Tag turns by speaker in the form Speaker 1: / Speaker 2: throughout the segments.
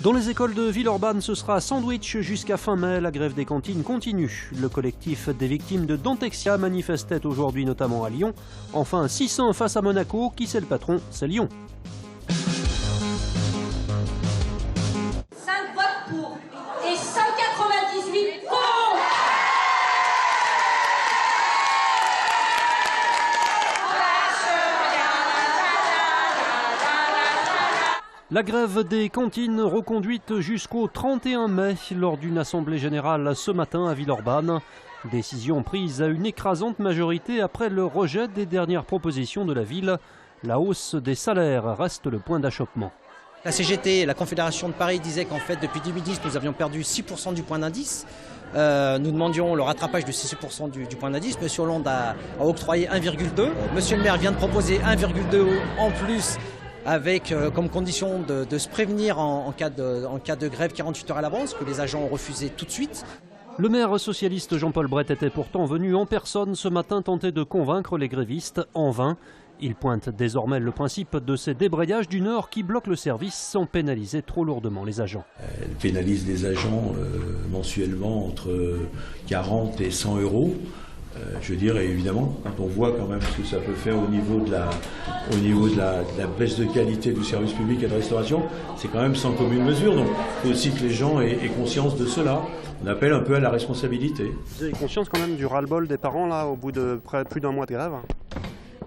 Speaker 1: Dans les écoles de Villeurbanne, ce sera sandwich jusqu'à fin mai. La grève des cantines continue. Le collectif des victimes de Dentexia manifestait aujourd'hui notamment à Lyon. Enfin, 600 face à Monaco. Qui c'est le patron? C'est Lyon.
Speaker 2: 5 votes pour et 198 contre.
Speaker 1: La grève des cantines reconduite jusqu'au 31 mai lors d'une assemblée générale ce matin à Villeurbanne. Décision prise à une écrasante majorité après le rejet des dernières propositions de la ville. La hausse des salaires reste le point d'achoppement.
Speaker 3: La CGT, la Confédération de Paris, disait qu'en fait depuis 2010 nous avions perdu 6% du point d'indice. Nous demandions le rattrapage de 6% du point d'indice. Monsieur Hollande a octroyé 1,2. Monsieur le maire vient de proposer 1,2 en plus, avec comme condition de se prévenir en cas de grève 48 heures à l'avance, que les agents ont refusé tout de suite.
Speaker 1: Le maire socialiste Jean-Paul Brett était pourtant venu en personne ce matin tenter de convaincre les grévistes, en vain. Il pointe désormais le principe de ces débrayages du Nord qui bloquent le service sans pénaliser trop lourdement les agents.
Speaker 4: Elle pénalise les agents mensuellement entre 40 et 100 euros. Je veux dire, et évidemment, quand on voit quand même ce que ça peut faire au niveau de la baisse de qualité du service public et de restauration, c'est quand même sans commune mesure. Donc il faut aussi que les gens aient conscience de cela. On appelle un peu à la responsabilité.
Speaker 5: Vous avez conscience quand même du ras-le-bol des parents là, au bout de plus d'un mois de grève?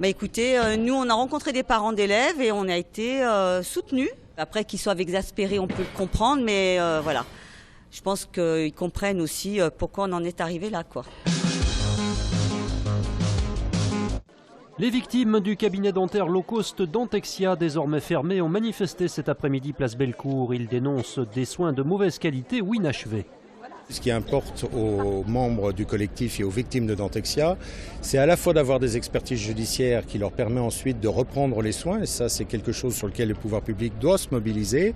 Speaker 6: Bah écoutez, nous on a rencontré des parents d'élèves et on a été soutenus. Après qu'ils soient exaspérés, on peut le comprendre, mais voilà. Je pense qu'ils comprennent aussi pourquoi on en est arrivé là, quoi.
Speaker 1: Les victimes du cabinet dentaire low cost Dentexia, désormais fermé, ont manifesté cet après-midi place Bellecour. Ils dénoncent des soins de mauvaise qualité ou inachevés.
Speaker 7: Ce qui importe aux membres du collectif et aux victimes de Dentexia, c'est à la fois d'avoir des expertises judiciaires qui leur permettent ensuite de reprendre les soins, et ça c'est quelque chose sur lequel le pouvoir public doit se mobiliser.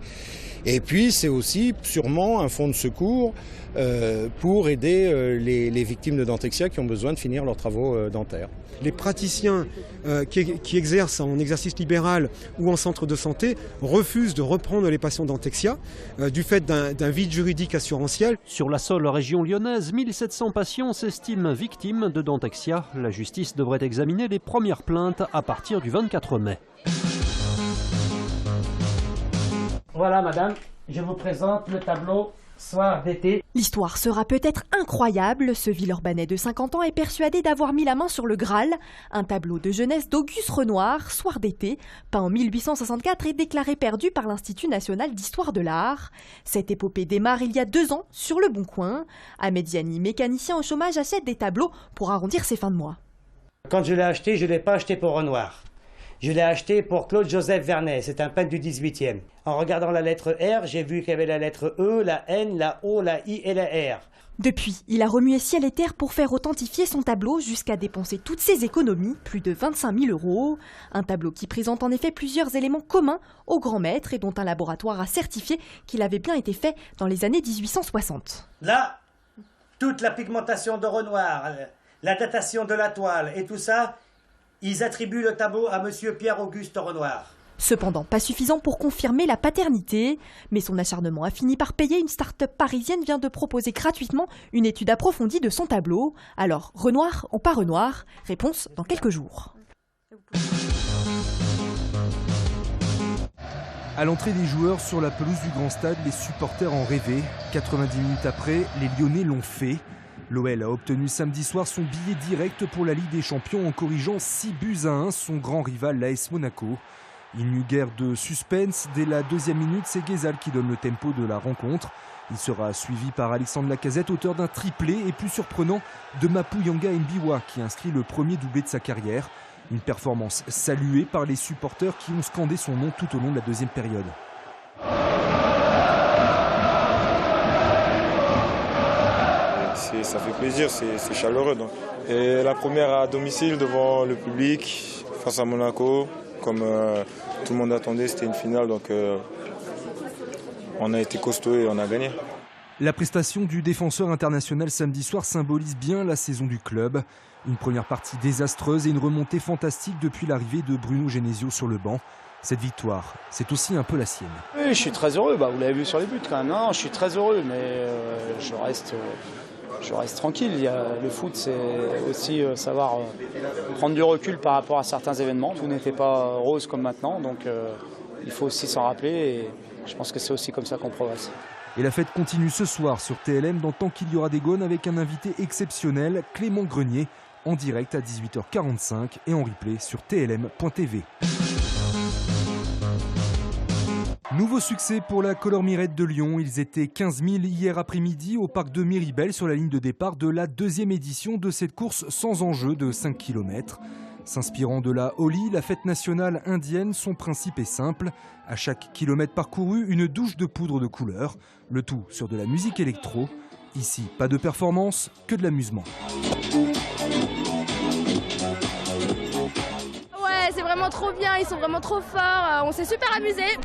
Speaker 7: Et puis c'est aussi sûrement un fonds de secours pour aider les victimes de Dentexia qui ont besoin de finir leurs travaux dentaires.
Speaker 8: Les praticiens qui exercent en exercice libéral ou en centre de santé refusent de reprendre les patients Dentexia du fait d'un vide juridique assurantiel.
Speaker 1: Sur la seule région lyonnaise, 1700 patients s'estiment victimes de Dentexia. La justice devrait examiner les premières plaintes à partir du 24 mai.
Speaker 9: Voilà madame, je vous présente le tableau Soir d'été.
Speaker 10: L'histoire sera peut-être incroyable. Ce Villeurbanais de 50 ans est persuadé d'avoir mis la main sur le Graal. Un tableau de jeunesse d'Auguste Renoir, Soir d'été, peint en 1864 et déclaré perdu par l'Institut national d'histoire de l'art. Cette épopée démarre il y a 2 ans sur Le Bon Coin. Ahmed Ziani, mécanicien au chômage, achète des tableaux pour arrondir ses fins de mois.
Speaker 9: Quand je l'ai acheté, je ne l'ai pas acheté pour Renoir. Je l'ai acheté pour Claude-Joseph Vernet, c'est un peintre du 18e. En regardant la lettre R, j'ai vu qu'il y avait la lettre E, la N, la O, la I et la R.
Speaker 10: Depuis, il a remué ciel et terre pour faire authentifier son tableau jusqu'à dépenser toutes ses économies, plus de 25 000 €. Un tableau qui présente en effet plusieurs éléments communs au grand maître et dont un laboratoire a certifié qu'il avait bien été fait dans les années 1860.
Speaker 9: Là, toute la pigmentation de Renoir, la datation de la toile et tout ça, ils attribuent le tableau à monsieur Pierre-Auguste Renoir.
Speaker 10: Cependant, pas suffisant pour confirmer la paternité. Mais son acharnement a fini par payer. Une start-up parisienne vient de proposer gratuitement une étude approfondie de son tableau. Alors, Renoir ou pas Renoir? Réponse dans quelques jours.
Speaker 11: À l'entrée des joueurs sur la pelouse du Grand Stade, les supporters en rêvaient. 90 minutes après, les Lyonnais l'ont fait. L'OL a obtenu samedi soir son billet direct pour la Ligue des Champions en corrigeant 6-1 son grand rival l'AS Monaco. Il n'y eut guère de suspense. Dès la 2e minute, c'est Guézal qui donne le tempo de la rencontre. Il sera suivi par Alexandre Lacazette, auteur d'un triplé et plus surprenant de Mapuyanga Mbiwa qui inscrit le premier doublé de sa carrière. Une performance saluée par les supporters qui ont scandé son nom tout au long de la 2e période.
Speaker 12: Ça fait plaisir, c'est chaleureux. Donc. Et la première à domicile devant le public, face à Monaco, comme tout le monde attendait, c'était une finale, donc on a été costaud et on a gagné.
Speaker 11: La prestation du défenseur international samedi soir symbolise bien la saison du club. Une première partie désastreuse et une remontée fantastique depuis l'arrivée de Bruno Genesio sur le banc. Cette victoire, c'est aussi un peu la sienne.
Speaker 13: Oui, je suis très heureux, vous l'avez vu sur les buts quand même. Non, je suis très heureux, mais je reste tranquille. Le foot, c'est aussi savoir prendre du recul par rapport à certains événements. Tout n'était pas rose comme maintenant, donc il faut aussi s'en rappeler et je pense que c'est aussi comme ça qu'on progresse.
Speaker 11: Et la fête continue ce soir sur TLM dans Tant qu'il y aura des Gaunes avec un invité exceptionnel, Clément Grenier, en direct à 18h45 et en replay sur tlm.tv. Nouveau succès pour la Color Mirette de Lyon. Ils étaient 15 000 hier après-midi au parc de Miribel sur la ligne de départ de la deuxième édition de cette course sans enjeu de 5 km. S'inspirant de la Holi, la fête nationale indienne, son principe est simple. À chaque kilomètre parcouru, une douche de poudre de couleur. Le tout sur de la musique électro. Ici, pas de performance, que de l'amusement.
Speaker 14: Ouais, c'est vraiment trop bien, ils sont vraiment trop forts, on s'est super amusés.